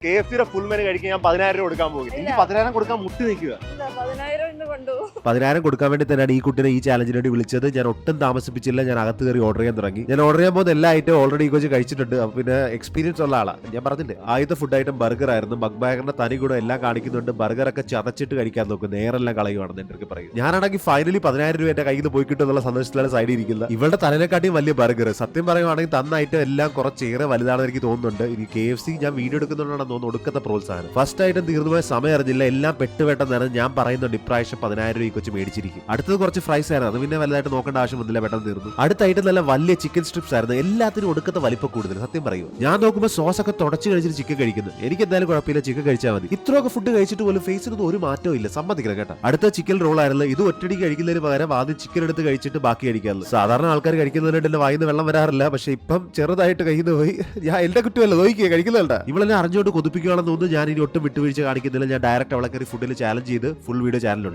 KFC full menu കഴിക്കാൻ ഞാൻ 10,000 രൂപ കൊടുക്കാൻ പോകും. എനിക്ക് 10,000 കൊടുക്കാൻ മുട്ടി നിൽക്കുക. 10,000 കൊടുക്കാൻ വേണ്ടി തന്നെയാണ് ഈ കുട്ടിനെ ഈ ചാലഞ്ചിന് വേണ്ടി വിളിച്ചത്. ഞാൻ ഒട്ടും താമസിപ്പിച്ചില്ല. ഞാൻ അകത്ത് കയറി ഓർഡർ ചെയ്യാൻ തുടങ്ങി. ഞാൻ ഓർഡർ ചെയ്യാൻ പോകുന്ന എല്ലാ ഐറ്റം ഓൾറെഡി ഈ കൊച്ചു കഴിച്ചിട്ടുണ്ട്. അപ്പൊ പിന്നെ എക്സ്പീരിയൻസ് ഉള്ള ആളാണ്. ഞാൻ പറഞ്ഞില്ലേ, ആദ്യത്തെ ഫുഡ് ഐറ്റം ബർഗർ ആയിരുന്നു. മക്ബാഗറിന്റെ തനി കൂടെ എല്ലാം കാണിക്കുന്നുണ്ട്. ബർഗറൊക്കെ ചതച്ചിട്ട് കഴിക്കാൻ നോക്കും. നേരെല്ലാം കളയുവാണെന്ന് എൻ്റെ അടുത്ത് പറയും. ഞാനാണെങ്കിൽ ഫൈനലി 10,000 രൂപ എന്റെ കയ്യിൽ നിന്ന് പോയി കിട്ടുന്നുള്ള സന്തോഷത്തിലാണ് സൈഡിൽ ഇരിക്കുന്നത്. ഇവളുടെ തലനെക്കാട്ടിയും വലിയ ബർഗർ. സത്യം പറയുവാണെങ്കിൽ തന്ന ഐറ്റം എല്ലാം കുറച്ചേറെ വലുതാണെന്ന് എനിക്ക് തോന്നുന്നുണ്ട്. ഇനി KFC ഞാൻ വീഡിയോ എടുക്കുന്നുണ്ടെന്ന് തോന്നുന്നു ഒടുക്കത്തെ പ്രോത്സാഹനം. ഫസ്റ്റ് ഐറ്റം തീർന്നുപോയ സമയം അറിഞ്ഞില്ല. എല്ലാം പെട്ടുപെട്ടെന്നാണ്. ഞാൻ പറയുന്നുണ്ട് ഇപ്രാവശ്യം 10,000 രൂപ ഈ കൊച്ചു മേടിച്ചിരിക്കും. അടുത്തത് കുറച്ച് ഫ്രൈസ് ആയിരുന്നു. അത് പിന്നെ വലുതായിട്ട് നോക്കേണ്ട ആവശ്യം വന്നില്ല, പെട്ടെന്ന് തീർന്നു. അടുത്ത ഐറ്റം നല്ല വലിയ ചിക്കൻ സ്ട്രിപ്സ് ആയിരുന്നു. എല്ലാത്തിനും ഒടുക്കത്തെ വലിപ്പം കൂടുതൽ. സത്യം പറയൂ, ഞാൻ നോക്കുമ്പോൾ സോസ് ഒക്കെ തുടച്ച് കഴിച്ചിട്ട് ചിക്കൻ കഴിക്കുന്നു. എനിക്ക് എന്തായാലും കുഴപ്പമില്ല, ചിക്കൻ കഴിച്ചാൽ മതി. ഇത്രയൊക്കെ ഫുഡ് കഴിച്ചിട്ട് പോലും ഫേസിനൊന്നും ഒരു മാറ്റവും ഇല്ല, സമ്മതിക്കണം കേട്ടോ. അടുത്ത ചിക്കൻ റോൾ ആയിരുന്നു. ഇത് ഒറ്റടി കഴിക്കുന്നതിന് പകരം ആദ്യം ചിക്കൻ എടുത്ത് കഴിച്ചിട്ട് ബാക്കി കഴിക്കാറുള്ളൂ. സാധാരണ ആൾക്കാർ കഴിക്കുന്നതിനായിട്ട് എന്റെ വായിന്ന് വെള്ളം വരാറില്ല, പക്ഷെ ഇപ്പം ചെറുതായിട്ട് കഴിയുന്ന പോയി. ഞാൻ എന്റെ കുറ്റമല്ല, നോക്കിയേ കഴിക്കുന്നുണ്ടാ. ഇവളെന്നെ അറിഞ്ഞുകൊണ്ട് കൊതിപ്പിക്കുകയാണെന്ന് തോന്നുന്നു. ഞാൻ ഇനി ഒട്ടും വിട്ടുവീഴ്ച കാണിക്കുന്നില്ല. ഞാൻ ഡയറക്റ്റ് അവളെ കയറി ഫുഡിൽ ചാലഞ്ച് ചെയ്ത് ഫുൾ വീഡിയോ ചാനലുണ്ട്.